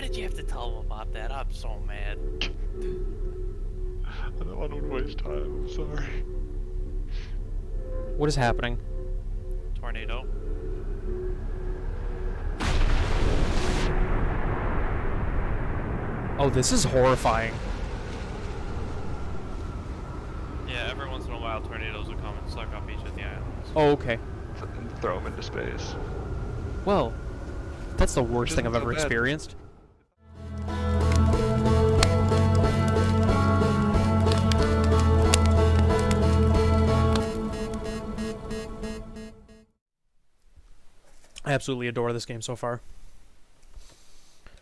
Why did you have to tell him about that? I'm so mad. I don't want to waste time, I'm sorry. What is happening? Tornado. Oh, this is horrifying. Yeah, every once in a while tornadoes will come and suck up each of the islands. Oh, okay. And throw them into space. Well, that's the worst Which thing I've isn't so ever bad. experienced. I absolutely adore this game so far.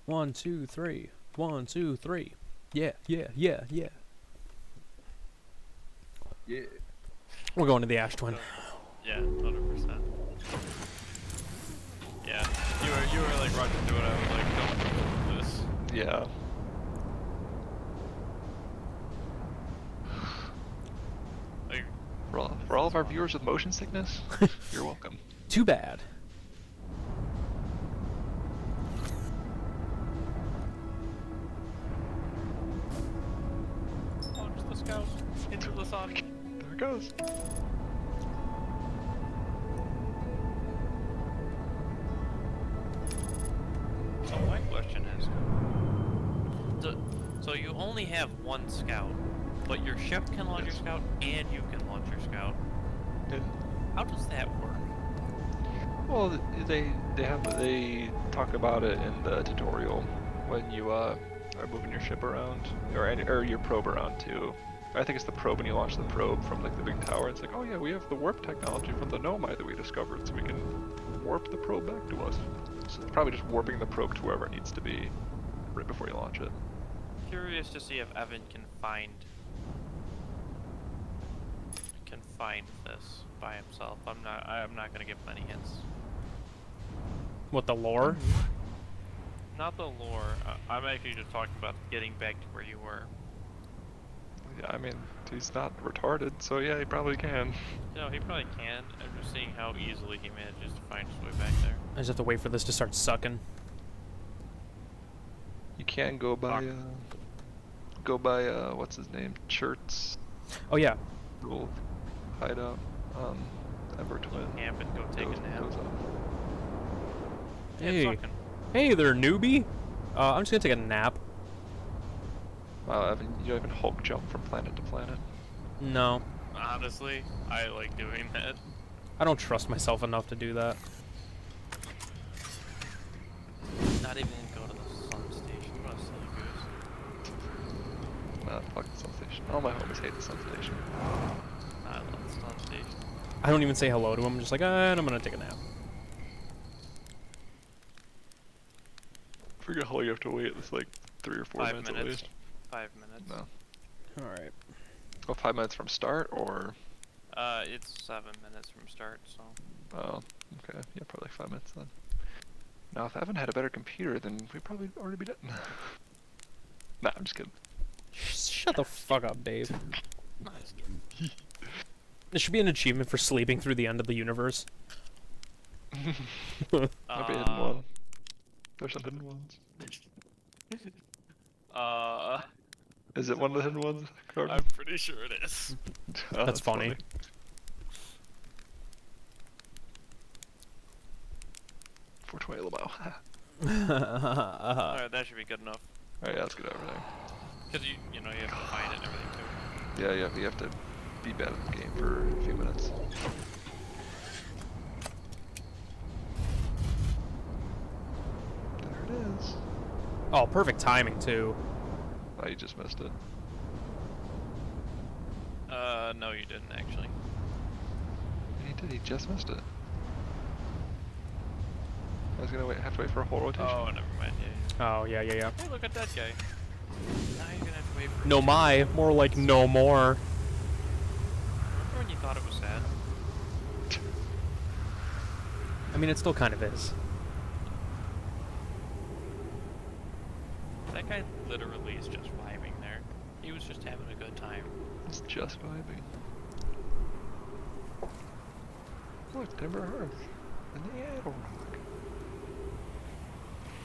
1, 2, 3. 1, 2, 3. Yeah, yeah, yeah, yeah. Yeah. We're going to the Ash Twin. Yeah, 100%. Yeah, you were like rushing to it. I was like, don't do this. Yeah. Like, For all of our viewers with motion sickness, you're welcome. Too bad. launch the scout into the sun. There it goes. So my question is, so you only have one scout, but your ship can launch your scout and you can launch your scout. Yeah. How does that work? Well, they talk about it in the tutorial when you are moving your ship around or your probe around too. I think it's the probe when you launch the probe from like the big tower. It's like, oh yeah, we have the warp technology from the Nomai that we discovered, so we can warp the probe back to us. So it's probably just warping the probe to wherever it needs to be right before you launch it. Curious to see if Evan can find this by himself. I'm not gonna give him any hints. What, the lore? Not the lore. I'm actually just talking about getting back to where you were. Yeah, I mean, he's not retarded, so yeah, he probably can. No, he probably can. I'm just seeing how easily he manages to find his way back there. I just have to wait for this to start sucking. You can go by, what's his name? Churt's Oh yeah. little hideout. Ember Twin. Camp and go take a nap. Goes off. Yeah, it's Hey. sucking. Hey there, newbie. I'm just gonna take a nap. Wow, Evan, you don't even Hulk jump from planet to planet. No. Honestly, I like doing that. I don't trust myself enough to do that. Not even go to the sun station. What a silly goose. Nah, fuck the sun station. All my homies hate the sun station. I love the sun station. I don't even say hello to him. I'm just like, and I'm gonna take a nap. Forget how long you have to wait. It's like 3 or 4 minutes at least. 5 minutes. No. Alright. Oh, 5 minutes from start, or? It's 7 minutes from start, so. Oh, okay. Yeah, probably like 5 minutes then. Now, if Evan had a better computer, then we'd probably already be done. Nah, I'm just kidding. Shut the fuck up, Dave. Nice. There should be an achievement for sleeping through the end of the universe. Might be a hidden one. There's some hidden ones. Is it one of the hidden ones, Corbin? I'm pretty sure it is. Oh, That's funny. 420 Lamau. Alright, that should be good enough. Alright, yeah, let's get everything. Because you know, you have to find it and everything too. Yeah, you have to be bad at the game for a few minutes. There it is. Oh, perfect timing too. Oh, you just missed it. No, you didn't actually. He did, he just missed it. I was gonna have to wait for a whole rotation. Oh, never mind. Yeah. Oh, yeah. Hey, look at that guy. Now you're gonna have to wait for. No my, more like no more. Remember when you thought it was sad? I mean, it still kind of is. That guy literally is just vibing there. He was just having a good time. It's just vibing. Look, Timber Hearth. And the Addle Rock.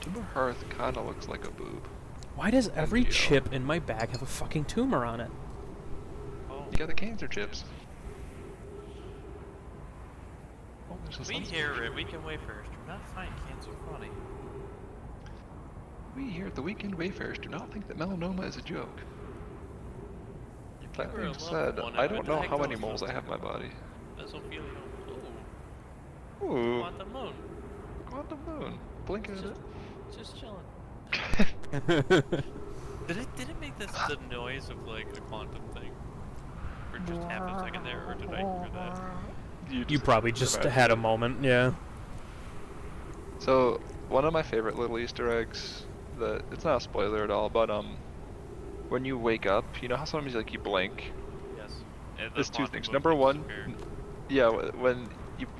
Tumor Hearth kind of looks like a boob. Why does every Geo. chip in my bag have a fucking tumor on it? Oh. You got the cancer chips. Oh, there's a We sunset. here at Weekend Wayfarers do not find cancer funny. We here at the Weekend Wayfarers do not think that melanoma is a joke. If That you were a being loved said, one, I it don't would know how many diagnose moles I with have in my body. Mesothelioma. Ooh. Ooh, Quantum moon. quantum moon. Blink at it. Just chilling. Did it make this the noise of like a quantum thing? For just half a second there, or did I hear that? You probably just had a moment, yeah. So, one of my favorite little Easter eggs, that it's not a spoiler at all, but when you wake up, you know how sometimes like you blink? Yes. And the There's two quantum things. moon Number will one, disappear. yeah, when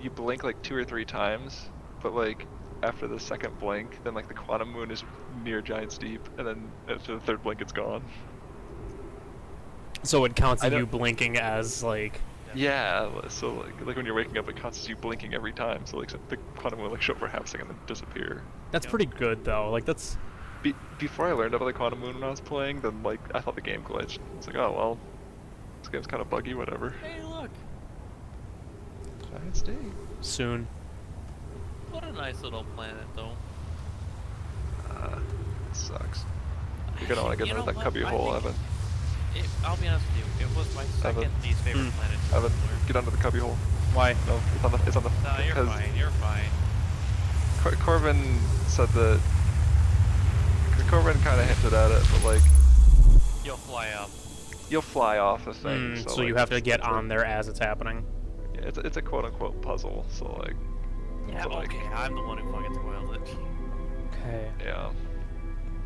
you blink like 2 or 3 times, but like after the second blink, then like the quantum moon is near Giant's Deep, and then after the third blink, it's gone. So it counts I you don't- blinking as like. Yeah, so like when you're waking up, it counts as you blinking every time. So like the quantum will like show up for half a second and then disappear. That's Yep. pretty good though. Like that's. Before I learned about the quantum moon when I was playing, then like I thought the game glitched. I was like, oh well, this game's kind of buggy, whatever. Hey, look! Giant's Deep. Soon. What a nice little planet, though. It sucks. You're gonna want to get You into know that what? cubby I hole, think Evan. I'll be honest with you. It was my second least favorite planet. to Evan, explore. get under the cubby hole. Why? No, it's on the. No, you're because fine. You're fine. Corbin said that. Corbin kind of hinted at it, but like You'll fly up. you'll fly off the thing. So like, you have to get it's on there as it's happening. Yeah, it's a quote unquote puzzle. So like. Yeah, so, like, okay. I'm the one who fucking spoiled it. Okay. Yeah.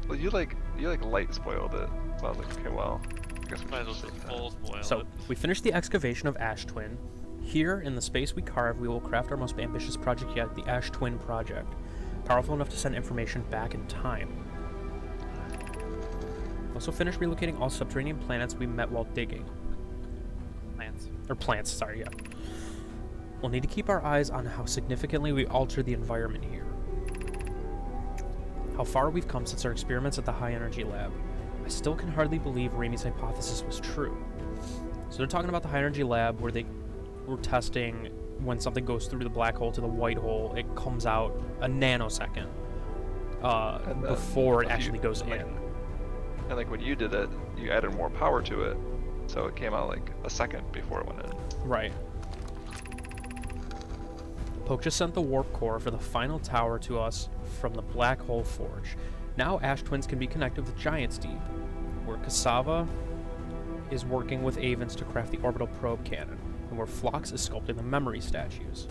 Well, you light spoiled it. So I was like, okay, well, I guess we Might as well should just save that. full spoil So it. we finished the excavation of Ash Twin. Here, in the space we carve, we will craft our most ambitious project yet, the Ash Twin Project. Powerful enough to send information back in time. Also finished relocating all subterranean planets we met while digging. Plants, sorry, yeah. We'll need to keep our eyes on how significantly we alter the environment here. How far we've come since our experiments at the high energy lab. I still can hardly believe Raimi's hypothesis was true. So they're talking about the high energy lab where they were testing when something goes through the black hole to the white hole, it comes out a nanosecond And then before it if you- actually goes like, in. And like when you did it, you added more power to it, so it came out like a second before it went in. Right. Poke just sent the warp core for the final tower to us from the Black Hole Forge. Now Ash Twins can be connected with Giant's Deep, where Cassava is working with Avens to craft the orbital probe cannon, and where Phlox is sculpting the memory statues.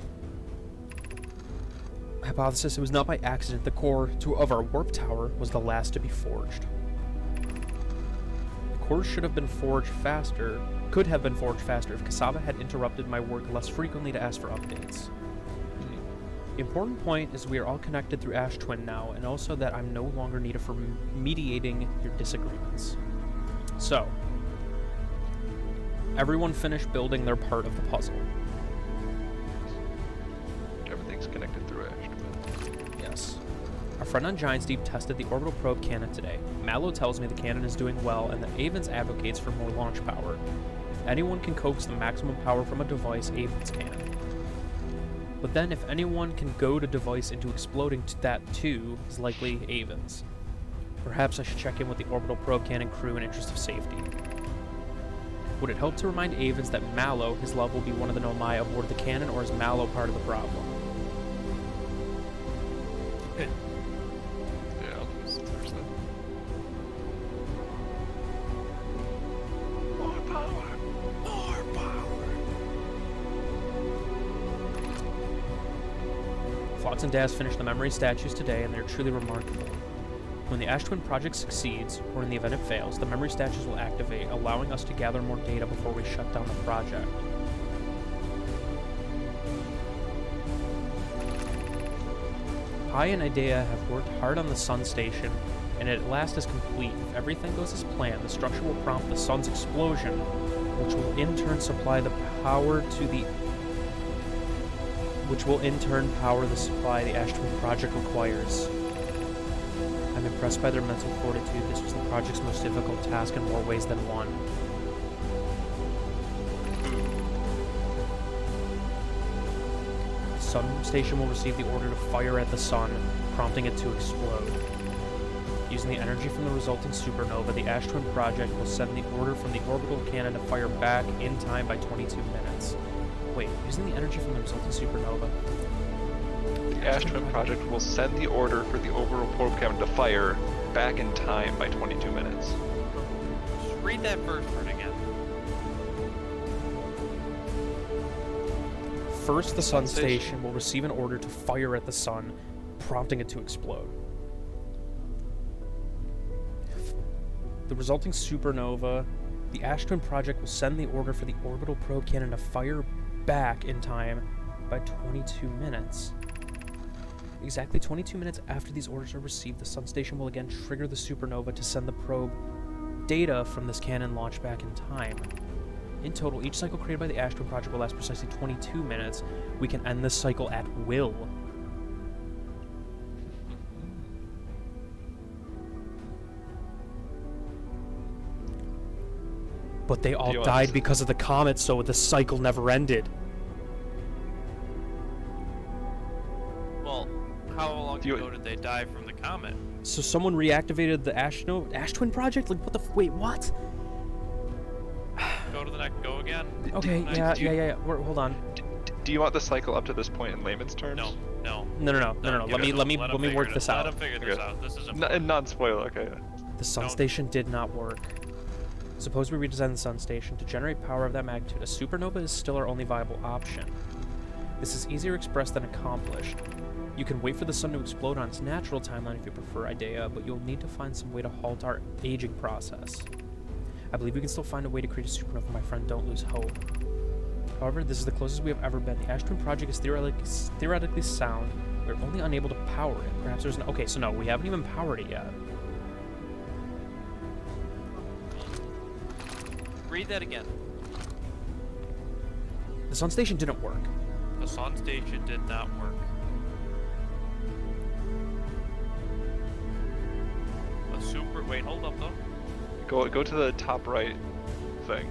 Hypothesis: it was not by accident the core of our warp tower was the last to be forged. The core should have been forged faster, could have been forged faster if Cassava had interrupted my work less frequently to ask for updates. The important point is we are all connected through Ash Twin now, and also that I'm no longer needed for mediating your disagreements. So, everyone finished building their part of the puzzle. Everything's connected through Ash Twin. Yes. Our friend on Giant's Deep tested the orbital probe cannon today. Mallow tells me the cannon is doing well, and that Avens advocates for more launch power. If anyone can coax the maximum power from a device, Avens can. But then if anyone can goad a device into exploding that too, is likely Avens. Perhaps I should check in with the orbital probe cannon crew in interest of safety. Would it help to remind Avens that Mallow, his love, will be one of the Nomai aboard the cannon, or is Mallow part of the problem? Yeah, seriously. More power! More power! Flox and Daz finished the memory statues today, and they're truly remarkable. When the Ash Twin project succeeds, or in the event it fails, the memory statues will activate, allowing us to gather more data before we shut down the project. Pi and Idea have worked hard on the Sun Station, and it at last is complete. If everything goes as planned, the structure will prompt the Sun's explosion, which will in turn supply the power to the Ash Twin project requires. impressed by their mental fortitude. This was the project's most difficult task in more ways than one. The sun station will receive the order to fire at the sun, prompting it to explode. Using the energy from the resulting supernova, the Ash Twin Project will send the order from the orbital cannon to fire back in time by 22 minutes. Wait, using the energy from the resulting supernova? The Ash Twin Project will send the order for the orbital probe cannon to fire back in time by 22 minutes. Just read that first part again. First, the sun station will receive an order to fire at the sun, prompting it to explode. The resulting supernova, the Ash Twin Project will send the order for the orbital probe cannon to fire back in time by 22 minutes. Exactly 22 minutes after these orders are received, the sun station will again trigger the supernova to send the probe data from this cannon launched back in time. In total, each cycle created by the Ash Twin Project will last precisely 22 minutes. We can end this cycle at will. But they all died because of the comet, so the cycle never ended. Well, how long ago did they die from the comet? So someone reactivated the Ash Twin Project? Like, what the wait, what? Go to the next, go again? Okay, yeah. Hold on. Do you want the cycle up to this point in layman's terms? No. Let me work this out. Let him figure this out. This is non-spoiler, okay. The sun station did not work. Suppose we redesign the sun station. To generate power of that magnitude, a supernova is still our only viable option. This is easier expressed than accomplished. You can wait for the sun to explode on its natural timeline if you prefer idea, but you'll need to find some way to halt our aging process. I believe we can still find a way to create a supernova, my friend. Don't lose hope. However, this is the closest we have ever been. The Ash Twin Project is theoretically sound. We're only unable to power it. Perhaps there's okay, so no, we haven't even powered it yet. Read that again. The sun station didn't work. The sun station did not work. Wait, hold up though. Go to the top right thing.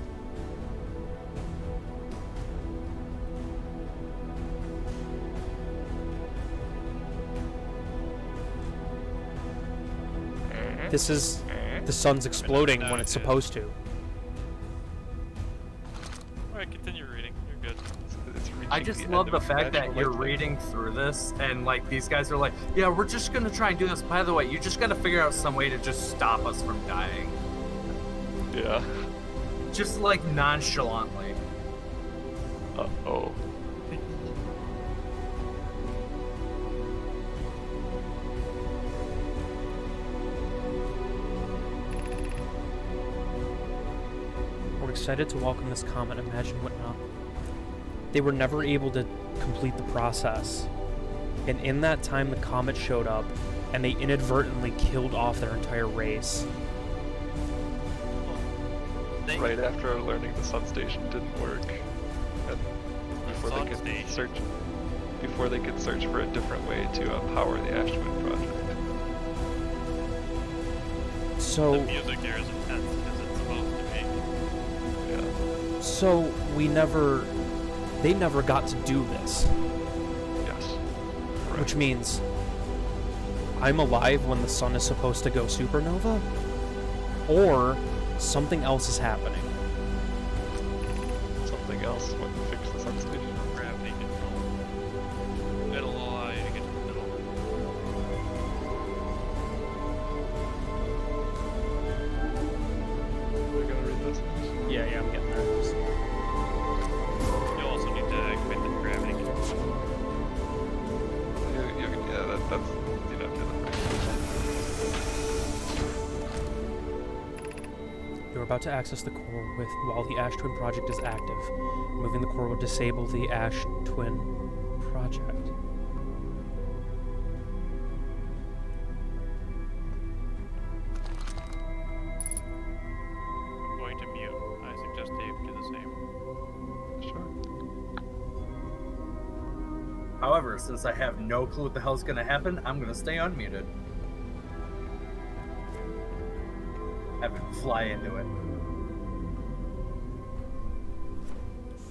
This is the sun's exploding when it's supposed to. Alright, continue reading. You're good. I just love the fact that you're reading through this and like these guys are like, yeah, we're just gonna try and do this. By the way, you just gotta figure out some way to just stop us from dying. Yeah. Just like nonchalantly. Uh-oh. We're excited to welcome this comet. Imagine what not. They were never able to complete the process. And in that time, the comet showed up, and they inadvertently killed off their entire race. Right after learning the sun station didn't work. And before they could search for a different way to power the Ash Twin Project. So the music here is intense because it's supposed to be. Yeah. So they never got to do this. Yes. Correct. Which means I'm alive when the sun is supposed to go supernova, or something else is happening. Something else wouldn't fix the sun station. Gravity control. It'll allow you to get to the middle. We're gonna read this. Yeah, I'm getting there. You also need to activate the gravity control. That's You're about to access the core while the Ash Twin Project is active. Moving the core will disable the Ash Twin Project. I'm going to mute. I suggest Dave do the same. Sure. However, since I have no clue what the hell's gonna happen, I'm gonna stay unmuted. Have it fly into it.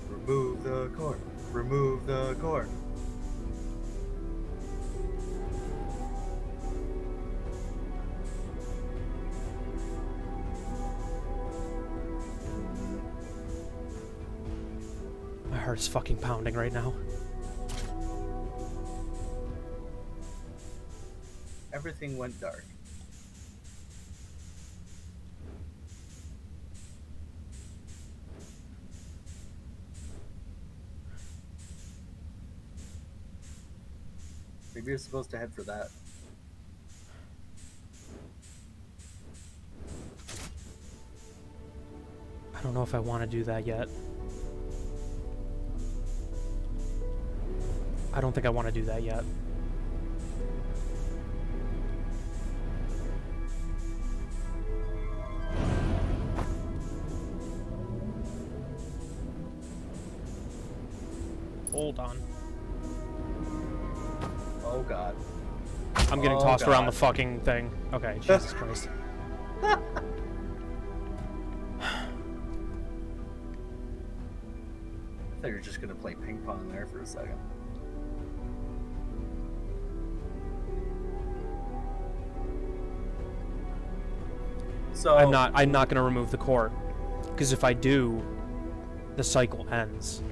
Remove the cord. Remove the cord. My heart is fucking pounding right now. Everything went dark. Maybe you're supposed to head for that. I don't know if I want to do that yet. I don't think I want to do that yet. Hold on. Oh god. I'm getting tossed around the fucking thing. Okay, Jesus Christ. I thought you were just gonna play ping pong there for a second. So I'm not gonna remove the core. Because if I do, the cycle ends.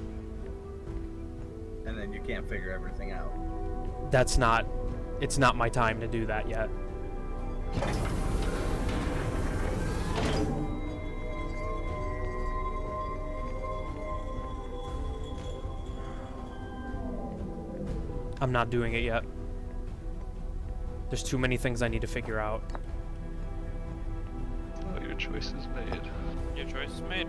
And then you can't figure everything out. It's not my time to do that yet. I'm not doing it yet. There's too many things I need to figure out. Oh, your choice is made. Your choice is made.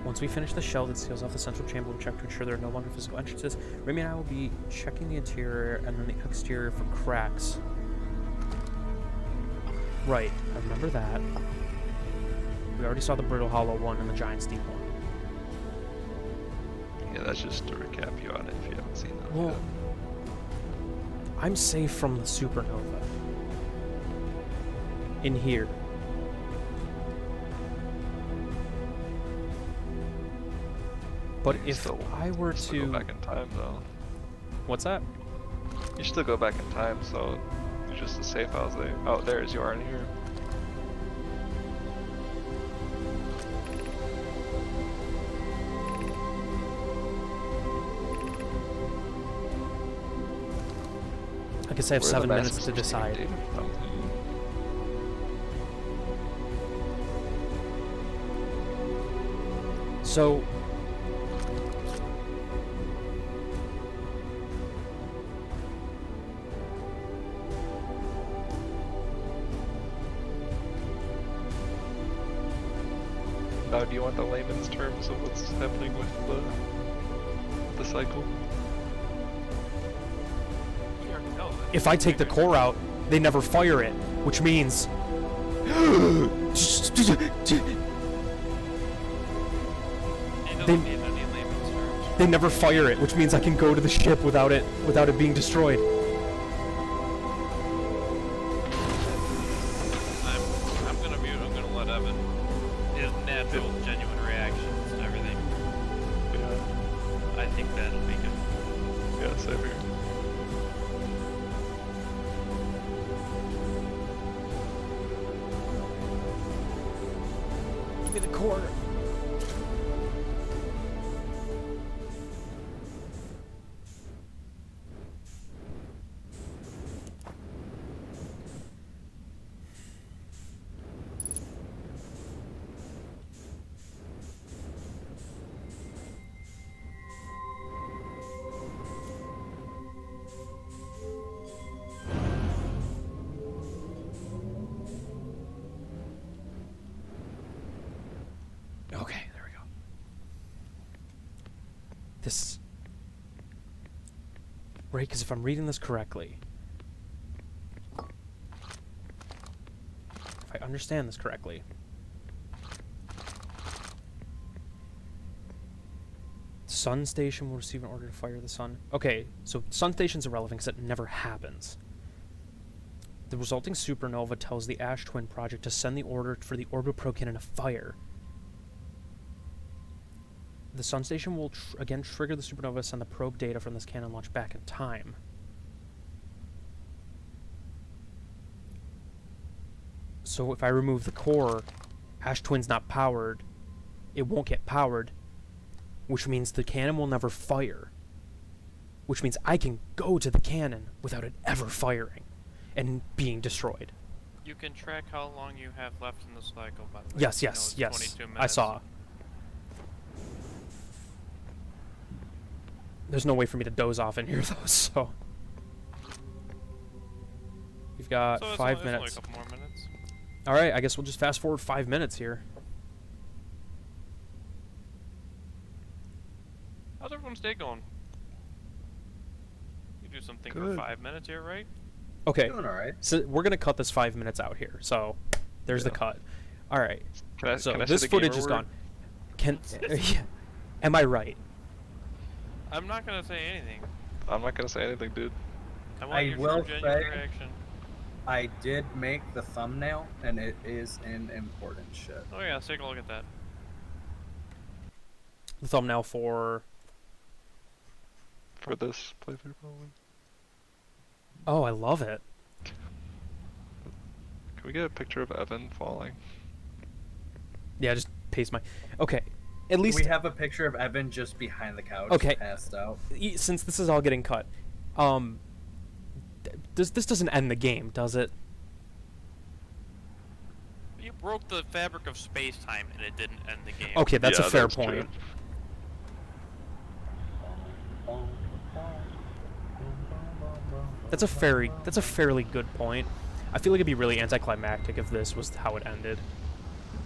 Once we finish the shell that seals off the central chamber, we'll check to ensure there are no longer physical entrances. Remy and I will be checking the interior and then the exterior for cracks. Right, I remember that. We already saw the Brittle Hollow one and the Giant's Deep one. Yeah, that's just to recap you on it if you haven't seen that Well, yet. I'm safe from the supernova. In here. But You can if still- I were still to... go back in time though. What's that? You still go back in time, so you're just as safe out there as you are in here. I guess I have Where the 7 minutes masks to are decide. taken from. So... Now, do you want the layman's terms of what's happening with the cycle? You already know that. If I take the core out, they never fire it, which means... They don't need any layman's terms. They never fire it, which means I can go to the ship without it being destroyed. I'm gonna mute. I'm gonna let Evan his natural, genuine reactions to everything. Yeah. I think that'll be good. Yeah, same here. Give me the core. Okay, there we go. This... Right, because if I'm reading this correctly, understand this correctly. Sun station will receive an order to fire the sun. Okay, so sun station's irrelevant because it never happens. The resulting supernova tells the Ash Twin Project to send the order for the orbital probe cannon to fire. The sun station will again trigger the supernova, send the probe data from this cannon launch back in time. So if I remove the core, Ash Twin's not powered, it won't get powered, which means the cannon will never fire. Which means I can go to the cannon without it ever firing and being destroyed. You can track how long you have left in the cycle, by the way. Yes, You know, yes, it's yes. 22 I minutes. saw. There's no way for me to doze off in here, though, so... We've got So it's 5 only, minutes. It's only a couple more minutes. Alright, I guess we'll just fast forward 5 minutes here. How's everyone's day going? You do something for Good. 5 minutes here, right? Okay, Doing all right. so we're gonna cut this 5 minutes out here, so there's the Yeah. cut. Alright, so can I say this the footage gamer is word? gone. Can... yeah. Am I right? I'm not gonna say anything. I'm not gonna say anything, dude. I want I your will true, genuine say- reaction. I did make the thumbnail, and it is an important shit. Oh yeah, let's take a look at that. The thumbnail for... For this playthrough, probably. Oh, I love it. Can we get a picture of Evan falling? Yeah, just paste my... Okay, at least... We have a picture of Evan just behind the couch, Okay. passed out. Since this is all getting cut, this doesn't end the game, does it? You broke the fabric of space-time and it didn't end the game. Okay, that's Yeah, a fair that's point. true. That's a fairly good point. I feel like it'd be really anticlimactic if this was how it ended.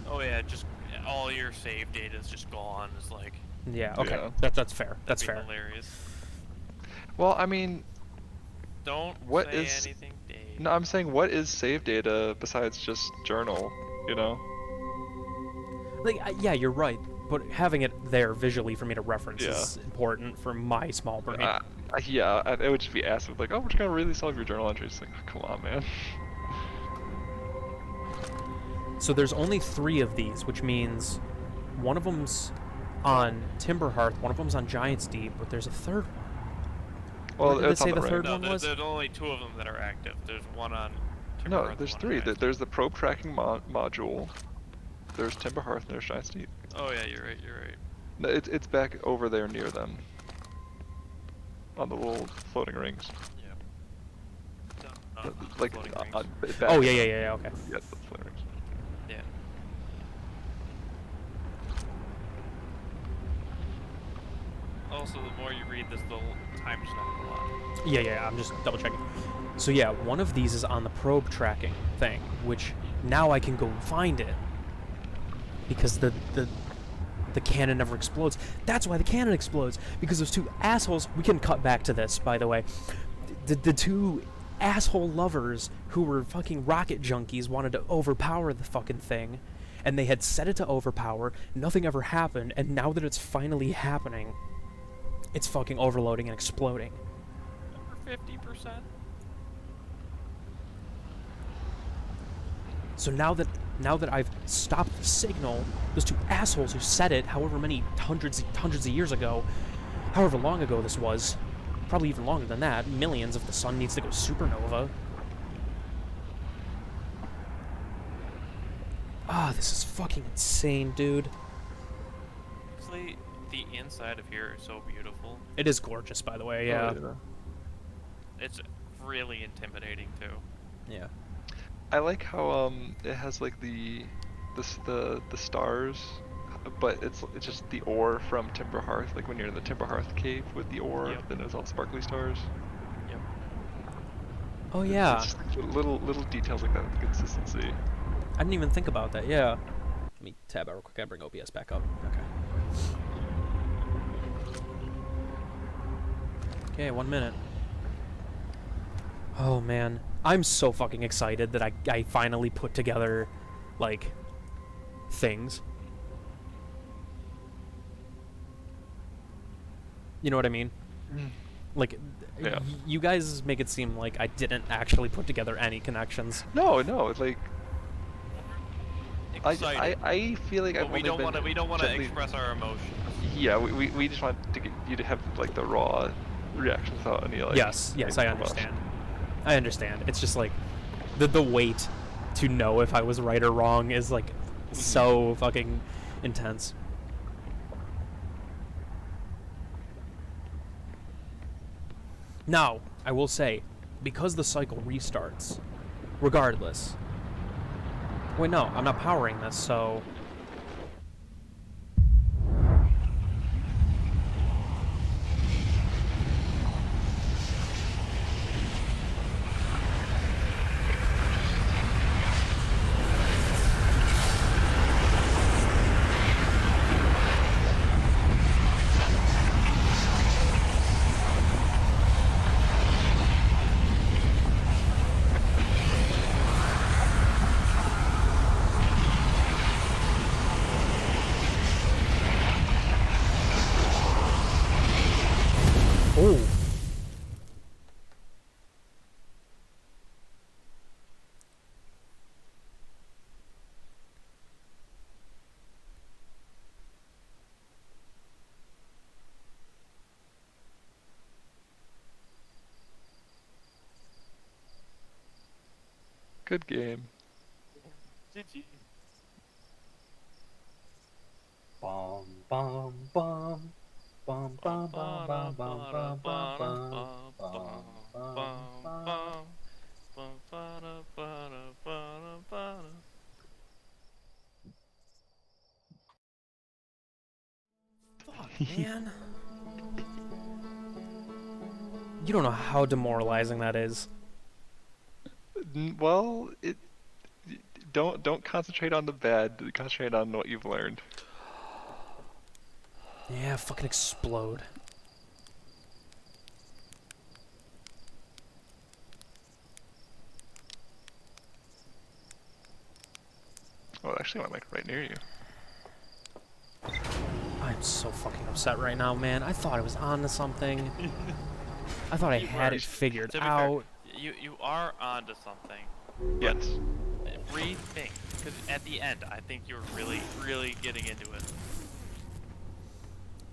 Oh yeah, just all your save data is just gone. It's like Yeah, okay. Yeah. That's fair. That's that'd be fair. hilarious. Well, I mean, Don't What say is- anything, Dave. no, I'm saying what is save data besides just journal, you know? Like, yeah, you're right. But having it there visually for me to reference Yeah. is important for my small brain. It would just be asked like, oh, we're just gonna release all of your journal entries. Like, oh, come on, man. So there's only 3 of these, which means one of them's on Timberhearth, one of them's on Giant's Deep, but there's a third one. Well, did it it's say on the the third ring. one No, was? there's only 2 of them that are active. There's one on No, Timberhearth, there's one on 3. Giants. There's the probe tracking module. There's Timberhearth and there's Giant Steep. Oh yeah, you're right. You're right. No, it's back over there near them. On the little floating rings. Yeah. Like, floating rings. back Oh, in yeah, them. yeah, okay. Yeah, the floating rings. Yeah. Also, the more you read this, the time's not a lot. Yeah, I'm just double checking. So yeah, one of these is on the probe tracking thing, which now I can go find it. Because the cannon never explodes. That's why the cannon explodes. Because those 2 assholes, we can cut back to this, by the way. The 2 asshole lovers who were fucking rocket junkies wanted to overpower the fucking thing. And they had set it to overpower, nothing ever happened, and now that it's finally happening, it's fucking overloading and exploding. Over 50%. So now that I've stopped the signal, those 2 assholes who set it however many hundreds of years ago, however long ago this was, probably even longer than that, millions if the sun needs to go supernova. Ah, this is fucking insane, dude. Actually, the inside of here is so beautiful. It is gorgeous, by the way, yeah. Oh, It's really intimidating too. Yeah. I like how it has like the stars, but it's just the ore from Timberhearth. Like when you're in the Timberhearth cave with the ore, Yep. then it's all sparkly stars. Yep. Oh yeah. It's just like little details like that with consistency. I didn't even think about that, yeah. Let me tab out real quick, I bring OBS back up. Okay, 1 minute. Oh man. I'm so fucking excited that I finally put together like, things. You know what I mean? Like, Yeah. you guys make it seem like I didn't actually put together any connections. No, like Excited. I feel like But I've we only don't been want to. We don't want to gently- express our emotions. Yeah, we just want to get you to have like the raw reaction without any like. Yes, I anything from us. understand. I understand. It's just like the weight to know if I was right or wrong is like so fucking intense. Now, I will say, because the cycle restarts, regardless. Wait, no, I'm not powering this, so. Oh. Good game. GG. Bum bum bum. Bum bum bum bum bum bum bum bum bum bum. Fuck, man. You don't know how demoralizing that is. Well, don't concentrate on the bad. Concentrate on what you've learned. Yeah, fucking explode. Well, actually, I'm like right near you. I'm so fucking upset right now, man. I thought I was on to something. I thought I You had were. it figured To be out. fair, you are onto something. Yes. Rethink, because at the end, I think you're really getting into it.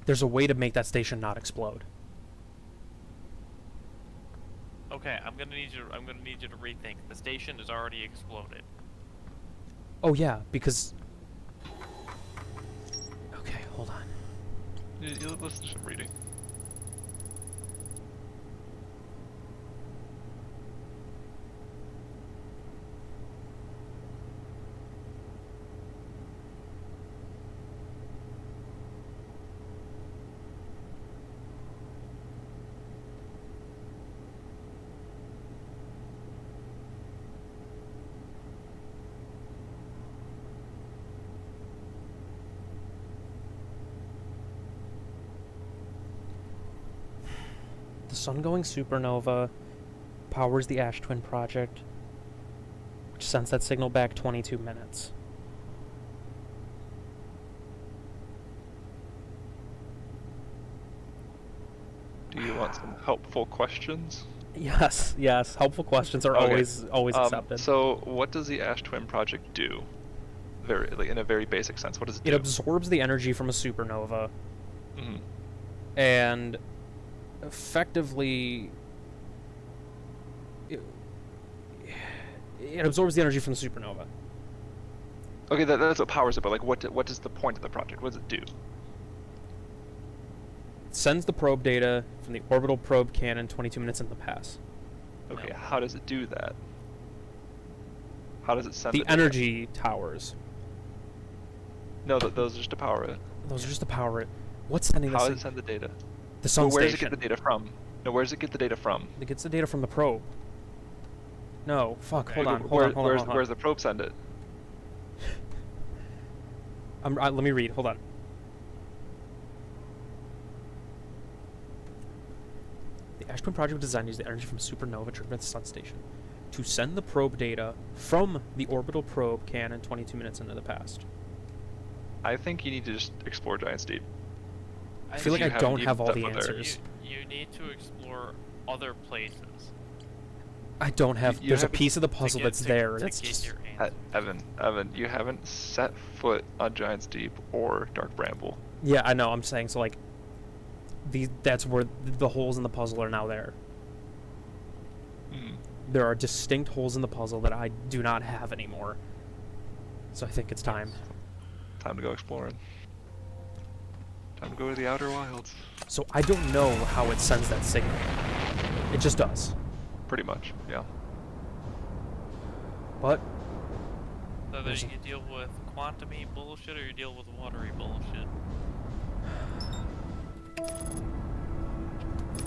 There's a way to make that station not explode. Okay, I'm gonna need you to rethink. The station is already exploded. Oh yeah, because. Okay, hold on. You listen to some reading. The sun-going supernova powers the Ash Twin project, which sends that signal back 22 minutes. Do you want some helpful questions? Yes, yes. Helpful questions are Okay. always accepted. So, what does the Ash Twin project do? In a very basic sense, what does it do? It absorbs the energy from a supernova Mhm. and effectively it absorbs the energy from the supernova. Okay, that's what powers it, but like, what is the point of the project? What does it do? It sends the probe data from the orbital probe cannon 22 minutes in the past. Okay, No. how does it do that? How does it send The data? energy towers. No, those are just to power it. Those are just to power it. What's sending How this? does it send the data? The sun Where does it station. get the data from? No, where does it get the data from? It gets the data from the probe. No, fuck. Okay. Hold on. Where's the probe send it? Let me read. Hold on. The Ash Twin project was designed to use the energy from supernova triggered by the sun station. to send the probe data from the orbital probe cannon 22 minutes into the past. I think you need to just explore Giant's Deep. I feel like I don't have all the stepped foot there. answers. You need to explore other places. I don't have. There's a haven't- piece of the puzzle that's there. To That's get just. your answers. Evan, you haven't set foot on Giant's Deep or Dark Bramble. Yeah, I know. I'm saying so. Like, that's where the holes in the puzzle are now there. Hmm. There are distinct holes in the puzzle that I do not have anymore. So I think it's time. Time to go exploring. Time to go to the Outer Wilds. So I don't know how it sends that signal. It just does. Pretty much, yeah. But So There's then you deal with quantum-y bullshit or you deal with watery bullshit.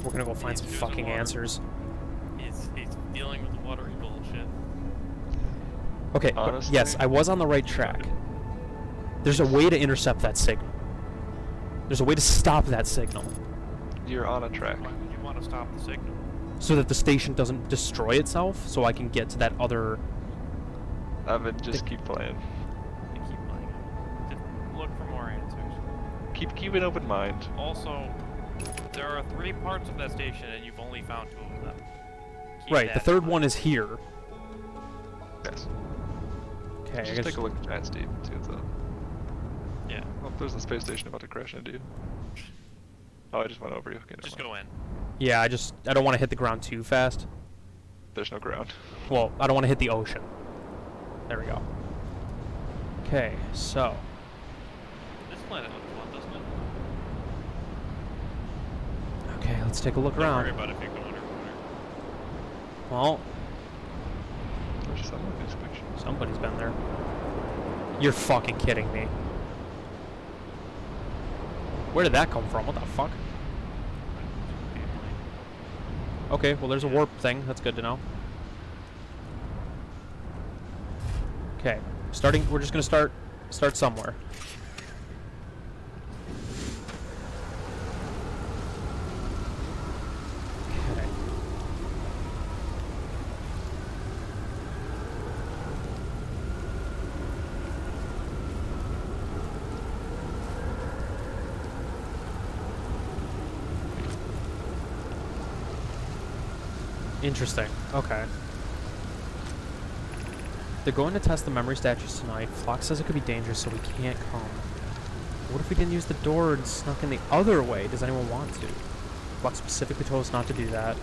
we're gonna go find He's some choosing fucking water. answers. He's dealing with watery bullshit. Okay, but Honestly, yes, I was on the right track. There's a way to intercept that signal. There's a way to stop that signal You're on a track. Why would you want to stop the signal? so that the station doesn't destroy itself, so I can get to that other... Evan, just keep playing. You keep playing it. Just look for more answers. Keep an open mind. Also, there are 3 parts of that station and you've only found 2 of them. Keep Right, the that in third mind. one is here. Yes. Okay, I Just guess... take a look at Giant's Deep. See what's up. Yeah, Oh, there's a space station about to crash into you. Oh, I just went over you. Okay, never just mind. go in. Yeah, I don't want to hit the ground too fast. There's no ground. Well, I don't want to hit the ocean. There we go. Okay, so... This planet looks fun, doesn't it? Okay, let's take a look Don't worry around. about if you go underwater. Well, There's some of these pictures. somebody's been there. You're fucking kidding me. Where did that come from? What the fuck? Okay, well there's a warp thing. That's good to know. Okay, we're just gonna start somewhere. Okay. Interesting. Okay. They're going to test the memory statues tonight. Flock says it could be dangerous, so we can't come. What if we didn't use the door and snuck in the other way? Does anyone want to? Flock specifically told us not to do that.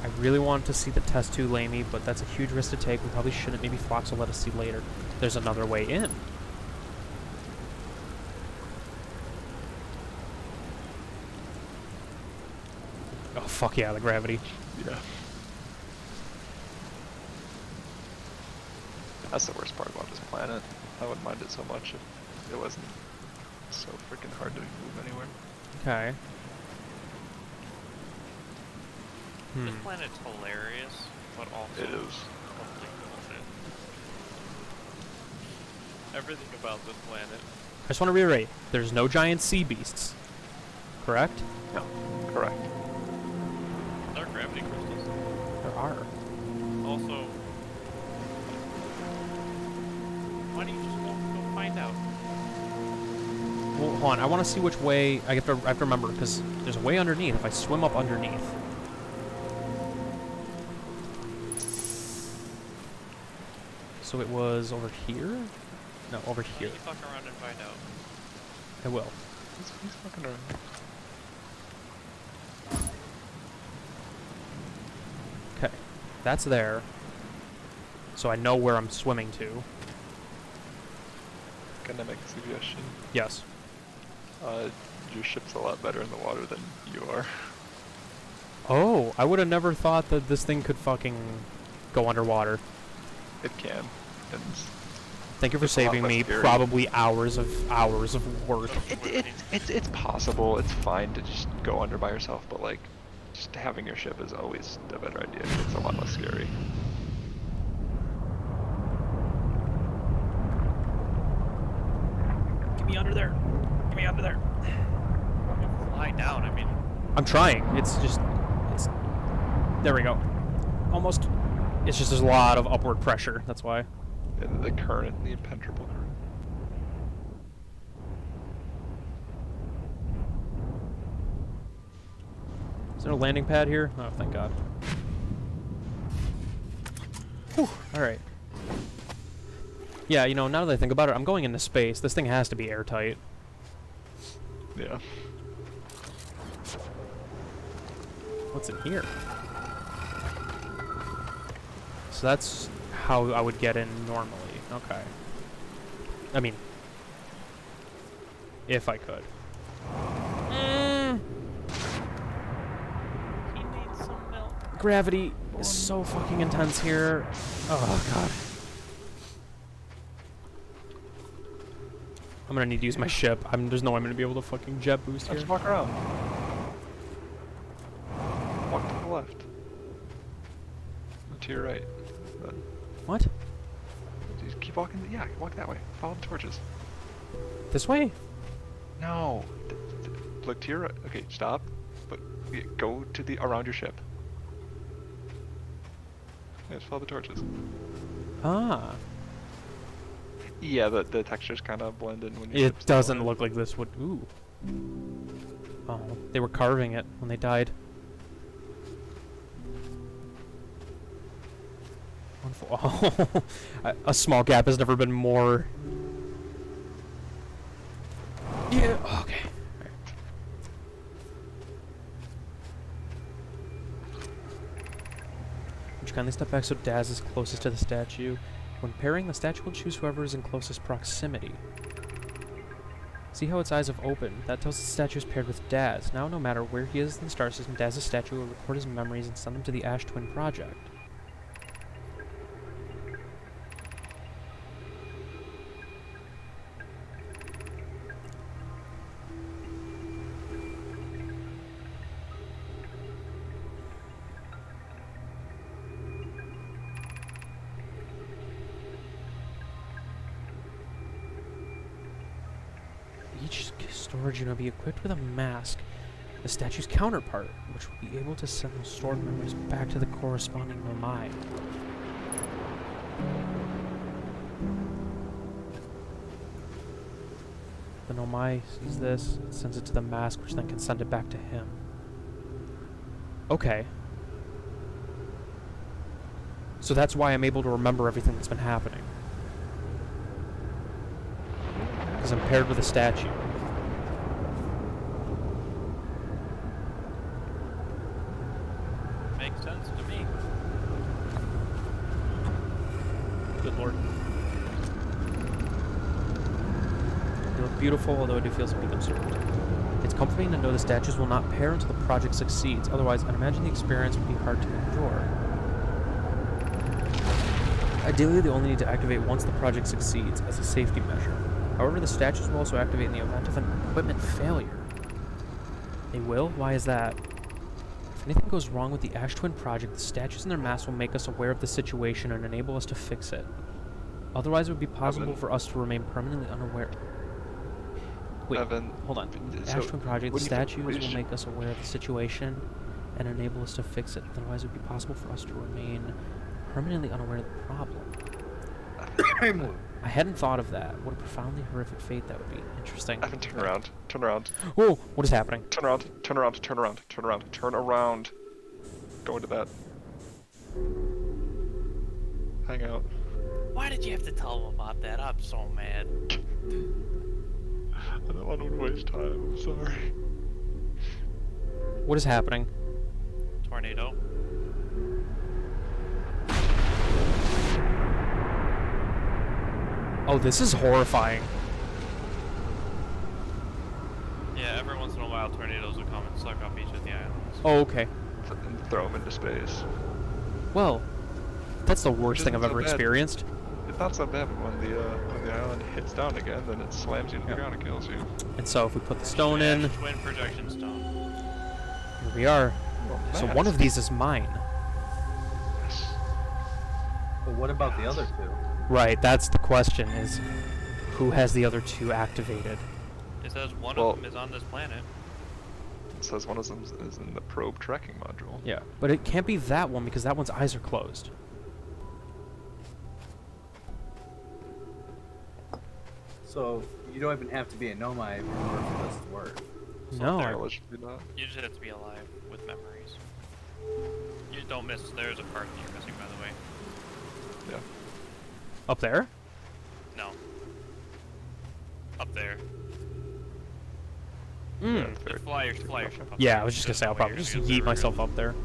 I really want to see the test too, Lamey, but that's a huge risk to take. We probably shouldn't. Maybe Flox will let us see later. There's another way in. Oh, fuck yeah, the gravity. Yeah. That's the worst part about this planet. I wouldn't mind it so much if it wasn't so freaking hard to move anywhere. Okay. This planet's hilarious, but also It is. complete bullshit. Everything about this planet. I just want to reiterate, there's no giant sea beasts. Correct? No, correct. There are gravity crystals. There are. Also, why don't you just go find out? Well, hold on. I want to see which way. I have to remember, because there's a way underneath. If I swim up underneath. So it was over here? No, over Why here. don't you fuck around and find out? I will. He's fucking around. Okay. That's there. So I know where I'm swimming to. Can I make a suggestion? Yes. Your ship's a lot better in the water than you are. Oh, I would have never thought that this thing could fucking go underwater. It can. And Thank you for It's a lot saving less me scary. probably hours of work. it's possible. It's fine to just go under by yourself, but like, just having your ship is always a better idea. It's a lot less scary. Get me under there. Get me under there. Lie down, I mean. I'm trying. It's there we go. Almost. It's just there's a lot of upward pressure. That's why. And the current, the impenetrable current. Is there a landing pad here? Oh, thank God. Whew. All right. Yeah, you know, now that I think about it, I'm going into space. This thing has to be airtight. Yeah. What's in here? So that's how I would get in normally. Okay. I mean, if I could. He needs some milk. Gravity is so fucking intense here. Oh, God. I'm gonna need to use my ship. There's no way I'm gonna be able to fucking jet boost here. Just walk around. Walk to the left. To your right. What? Just keep walking. Yeah, walk that way. Follow the torches. This way? No. Look to your right. Okay, stop. But yeah, go to the around your ship. Yeah, just follow the torches. Ah. Yeah, the textures kind of blend in when you. It doesn't look like this would. Ooh. Oh, they were carving it when they died. Oh, a small gap has never been more. Yeah. Okay. Right. Would you kindly step back so Daz is closest to the statue? When pairing, the statue will choose whoever is in closest proximity. See how its eyes have opened? That tells the statue is paired with Daz. Now, no matter where he is in the star system, Daz's statue will record his memories and send them to the Ash Twin Project. Each storage unit will be equipped with a mask, the statue's counterpart, which will be able to send those stored memories back to the corresponding Nomai. The Nomai sees this, sends it to the mask, which then can send it back to him. Okay. So that's why I'm able to remember everything that's been happening. Because I'm paired with a statue. Makes sense to me. Good lord. They look beautiful, although I do feel some bit absurd. It's comforting to know the statues will not pair until the project succeeds. Otherwise, I'd imagine the experience would be hard to endure. Ideally, they only need to activate once the project succeeds, as a safety measure. However, the statues will also activate in the event of an equipment failure. They will? Why is that? If anything goes wrong with the Ash Twin project, the statues and their masks will make us aware of the situation and enable us to fix it. Otherwise, it would be possible for us to remain permanently unaware. Wait, Evan, hold on. The so Ash Twin project, the what do you think- statues what will is- make us aware of the situation and enable us to fix it. Otherwise, it would be possible for us to remain permanently unaware of the problem. I hadn't thought of that. What a profoundly horrific fate that would be. Interesting. Evan, turn around. Turn around. Whoa! What is happening? Turn around. Turn around. Turn around. Turn around. Turn around. Go into that. Hang out. Why did you have to tell him about that? I'm so mad. I don't want to waste time. I'm sorry. What is happening? Tornado. Oh, this is horrifying. Yeah, every once in a while tornadoes will come and suck up each of the islands. Oh, okay. And throw them into space. Well, that's the worst Which thing I've isn't so ever bad. experienced. It's not so bad, but when the island hits down again, then it slams you into the ground and kills you. And so if we put the stone in, Ash Twin projection stone. here we are. Oh, So nice. one of these is mine. Yes. But what about the other two? Right, that's the question, is who has the other two activated? It says one Well- of them is on this planet. It says one of them is in the probe tracking module. Yeah, but it can't be that one because that one's eyes are closed. So you don't even have to be a nomad in order for this to work. No. there- Allegedly not. You just have to be alive with memories. You don't miss. There's a part that you're missing, by the way. Yeah. Up there? No. Up there. Mm. Just fly your ship up Yeah, there. I was just gonna There's say no I'll way probably you're just gonna get yeet there myself up there.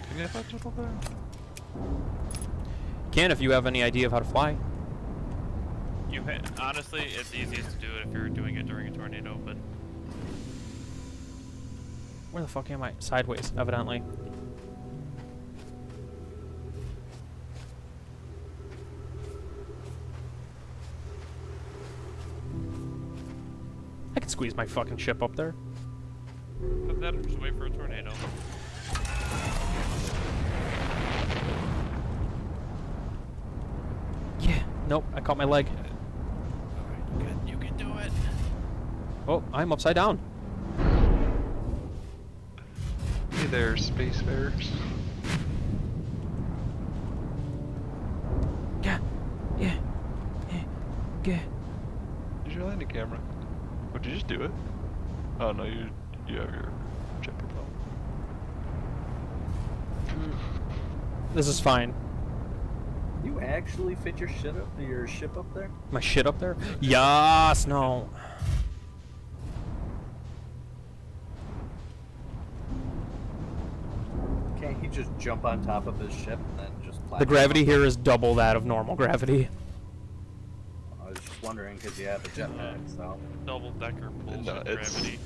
Can you jump up there? Can if you have any idea of how to fly. Honestly, it's easiest to do it if you're doing it during a tornado, but Where the fuck am I? Sideways, evidently. I can squeeze my fucking ship up there. put that or just wait for a tornado. Yeah. Nope, I caught my leg. Alright, you can do it. Oh, I'm upside down. Hey there, spacefarers. Yeah. Yeah. Yeah. Yeah. Did you land a camera? Oh, did you just do it? Oh no, you have your jet propellant. This is fine. You actually fit your ship up there? My shit up there? Yes, no. Can't he just jump on top of his ship and then just The gravity here is double that of normal gravity. I was just wondering because you have a jetpack, so. Double-decker bullshit No, it's- gravity.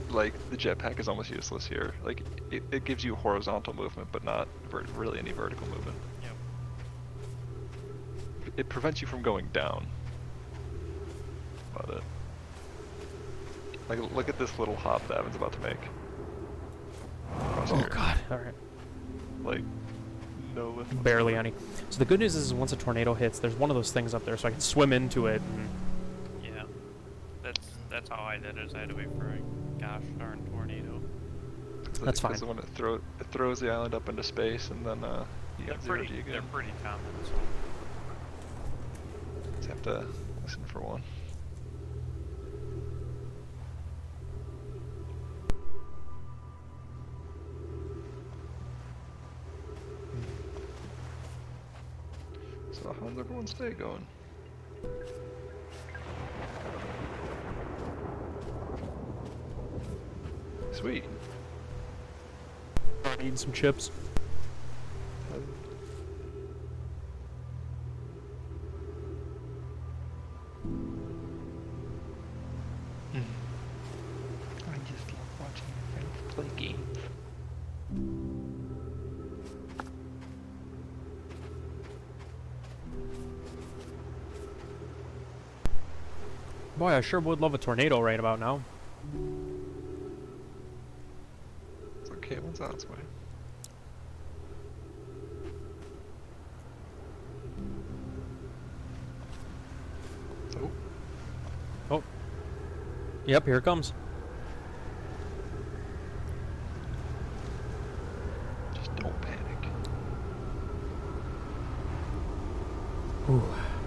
Like, the jetpack is almost useless here. Like, it gives you horizontal movement, but not really any vertical movement. Yep. It prevents you from going down. About it. Like, look at this little hop that Evan's about to make. Across Oh here. god. Alright. Like, no lift. Barely any. So the good news is once a tornado hits, there's one of those things up there so I can swim into it and Yeah. That's how I did it. Is I had to wait for a gosh darn tornado. That's fine. Because when it throws the island up into space, and then you They're got zero G pretty. again. They're pretty common. So. Just have to listen for one. So how's everyone's day going? Sweet. eating some chips. I just love watching my friends play games. Boy, I sure would love a tornado right about now. It's okay, one's on its way. Oh, Oh. Yep, here it comes. just don't panic. Ooh,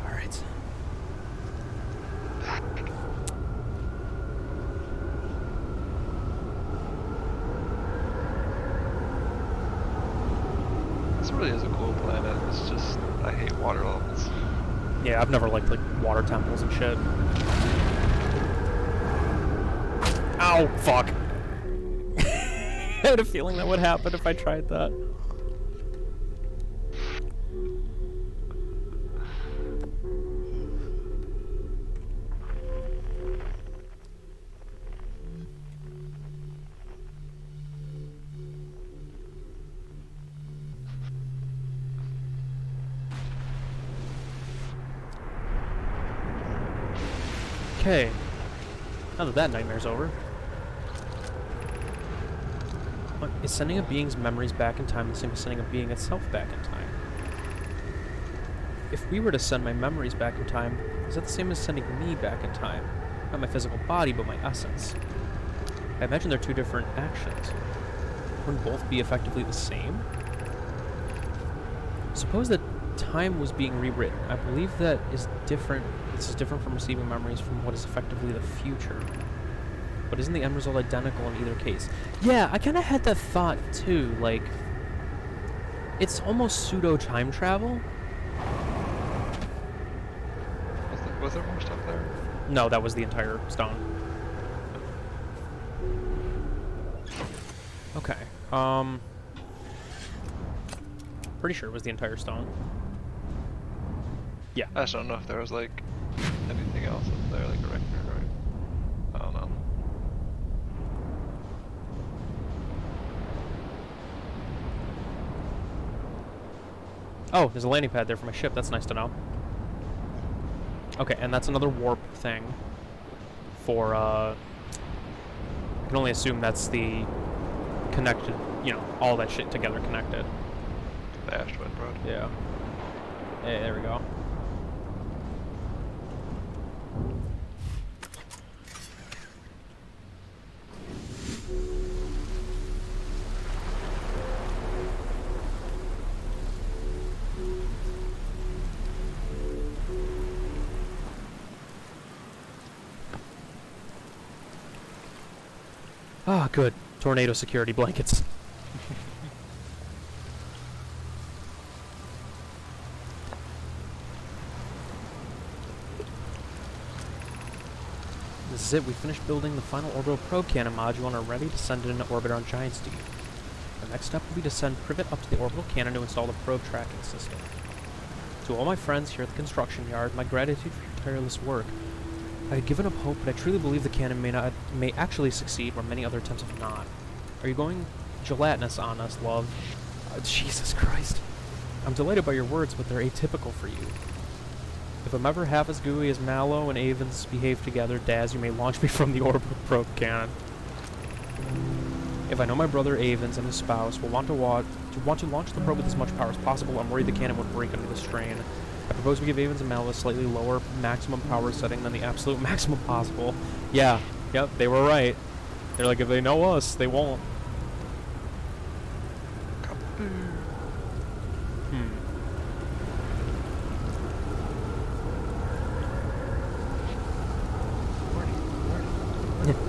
alright. This really is a cool planet. It's just, I hate water levels. Yeah, I've never liked like water temples and shit. Ow, fuck. I had a feeling that would happen if I tried that. Okay. Now that nightmare's over. Is sending a being's memories back in time the same as sending a being itself back in time? If we were to send my memories back in time, is that the same as sending me back in time? Not my physical body, but my essence. I imagine they're two different actions. Wouldn't both be effectively the same? Suppose that time was being rewritten. I believe that is different. This is different from receiving memories from what is effectively the future. But isn't the end result identical in either case? Yeah, I kind of had that thought too. Like, it's almost pseudo time travel. Was there more stuff there? No, that was the entire stone. Okay. Pretty sure it was the entire stone. Yeah. I just don't know if there was like anything else up there, like a record or I don't know. Oh, there's a landing pad there for my ship. That's nice to know. Okay, and that's another warp thing for, I can only assume that's the connected, you know, all that shit together connected. The ash twin rod. Yeah. Hey, there we go. Ah, good. Tornado security blankets. This is it. We finished building the final orbital probe cannon module and are ready to send it into orbit on Giant Steed. The next step will be to send Privet up to the orbital cannon to install the probe tracking system. To all my friends here at the construction yard, my gratitude for your tireless work. I had given up hope, but I truly believe the cannon may actually succeed where many other attempts have not. Are you going gelatinous on us, love? Jesus Christ. I'm delighted by your words, but they're atypical for you. If I'm ever half as gooey as Mallow and Avens behave together, Daz, you may launch me from the orbital probe cannon. If I know my brother Avens and his spouse will want to launch the probe with as much power as possible, I'm worried the cannon would break under the strain. I propose we give Avens and Mallow a slightly lower maximum power setting than the absolute maximum possible. Yeah, yep, they were right. They're like, if they know us, they won't.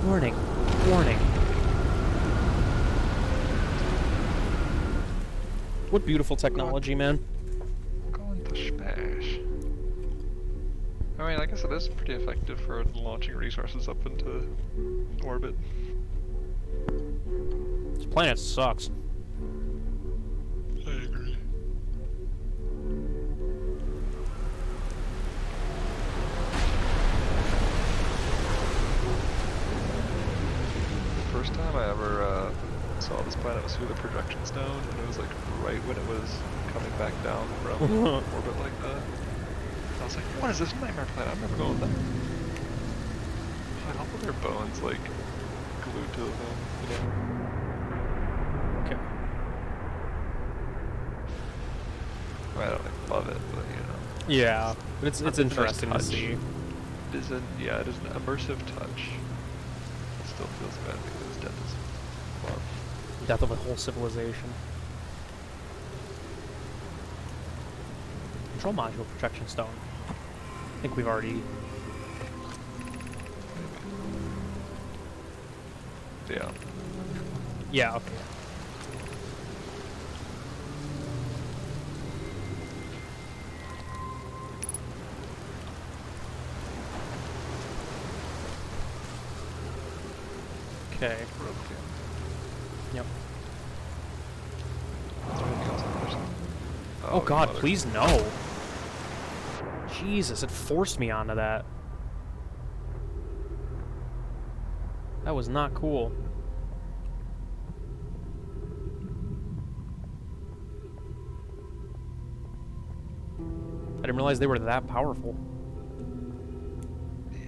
Warning. Warning. What beautiful technology, man. Going to smash. I mean, I guess it is pretty effective for launching resources up into orbit. This planet sucks. I agree. The first time I ever saw this planet was through the projection stone, and it was like right when it was coming back down from orbit like that. I was like, what is this nightmare planet? I'm never going there. I hope their bones like glued to the thing, you know? Okay. I don't like, love it, but you know. Yeah, but it's interesting to see. It is an immersive touch. It still feels bad because death is love. Death of a whole civilization. Control module projection stone. I think we've already... Yeah. Yeah, okay. Okay. Yep. Is there anything else on the other side? Oh god, mother. please no. Jesus, it forced me onto that. That was not cool. I didn't realize they were that powerful. Yeah.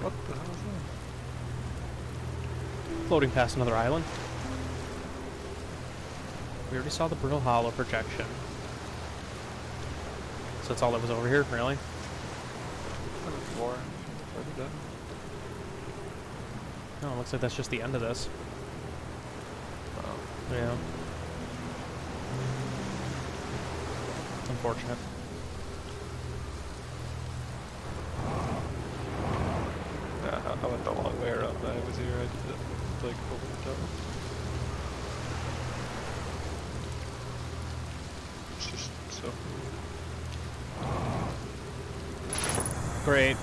What the hell is that? Floating past another island. We already saw the Brittle Hollow projection. So that's all that was over here, really? More. Further down. Oh, looks like that's just the end of this. Oh. Yeah. Unfortunate. Yeah, I went the long way around. I was here. I did it like over the top. It's just so. Great.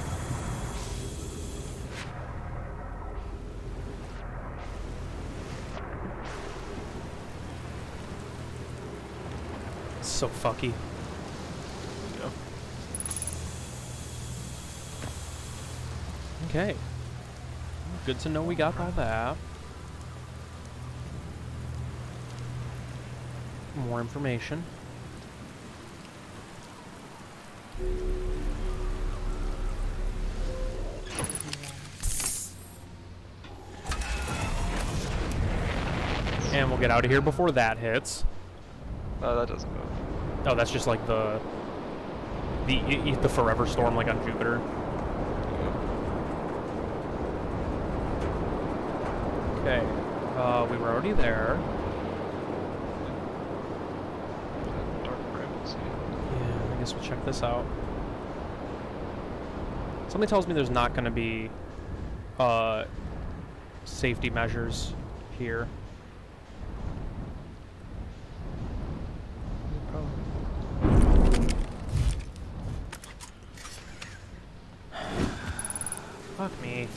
So fucky. Yeah. Okay. Good to know we got all that. More information. And we'll get out of here before that hits. That doesn't move. Oh, that's just like the forever storm like on Jupiter. Okay. We were already there. Dark bramble seed. Yeah, I guess we'll check this out. Somebody tells me there's not going to be safety measures here. Fuck me.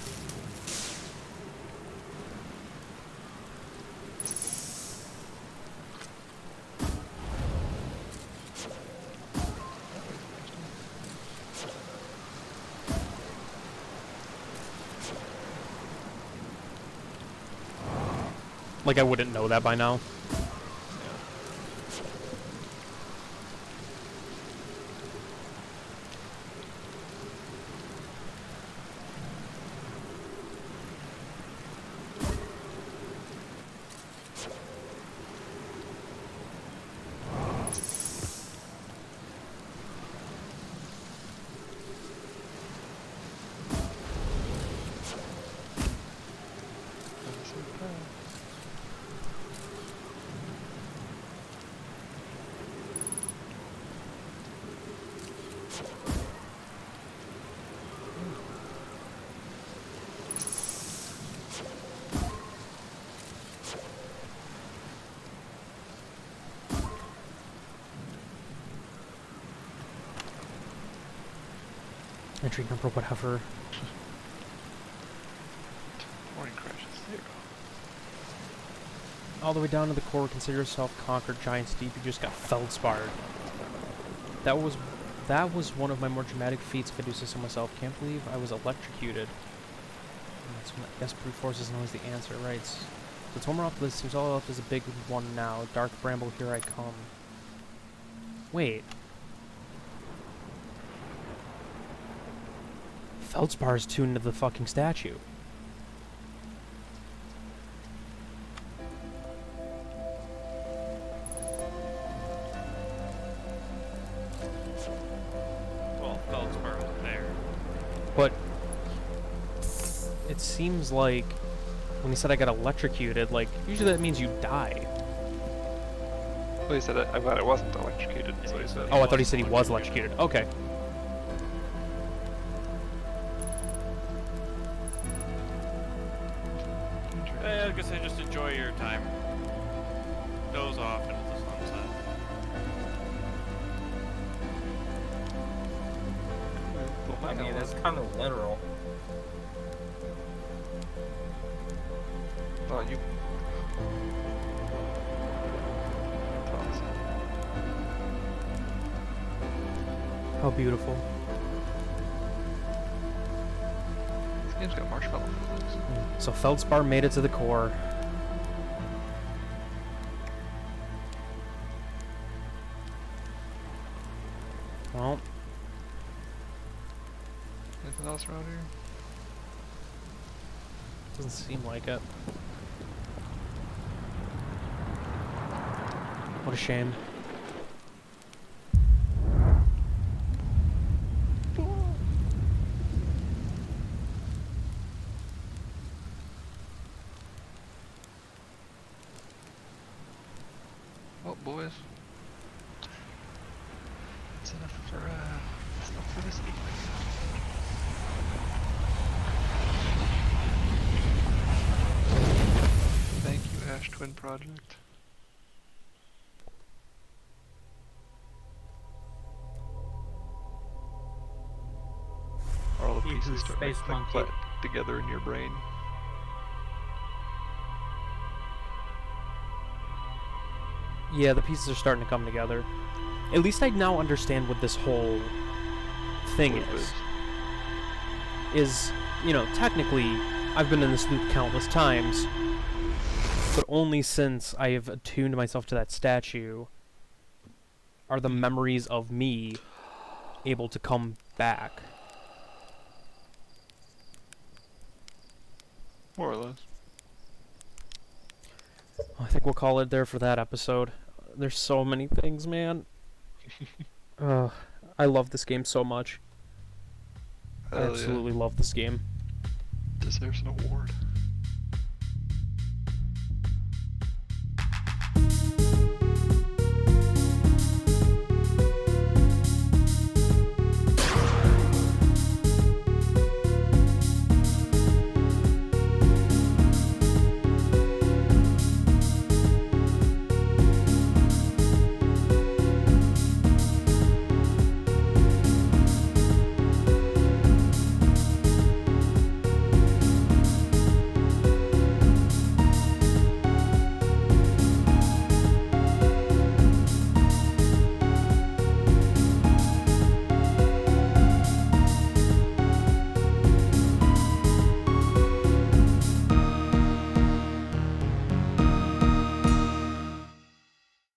Like I wouldn't know that by now. Entry number, whatever. Morning crash is 0. All the way down to the core, consider yourself conquered, Giants Deep. You just got feldsparred. That was one of my more dramatic feats, if I do say so myself. Can't believe I was electrocuted. That's when I guess brute force isn't always the answer, right? So it's one more off the list. Seems all left is a big one now. Dark Bramble, here I come. Wait. Feldspar's tuned to the fucking statue. Well, Feldspar was there. But it seems like when he said I got electrocuted, like usually that means you die. Well, he said I'm glad it wasn't electrocuted. That's what he said. Oh, I thought he said he was electrocuted. Okay. I guess I just enjoy your time. Doze off into the sunset. I mean, it's kind of literal. Oh, you. Awesome. How beautiful. This game's got marshmallow physics. So Feldspar made it to the core. Well, Anything else around here? doesn't seem like it. What a shame. boys. That's enough for this evening. Thank you, Ash Twin Project. Are all the Hebrew pieces starting Space to Monkey. click together in your brain? Yeah, the pieces are starting to come together. At least I now understand what this whole thing Loop is, you know, technically, I've been in this loop countless times, but only since I have attuned myself to that statue are the memories of me able to come back. More or less. I think we'll call it there for that episode. There's so many things, man. I love this game so much. I Hell absolutely love this game. Deserves an award.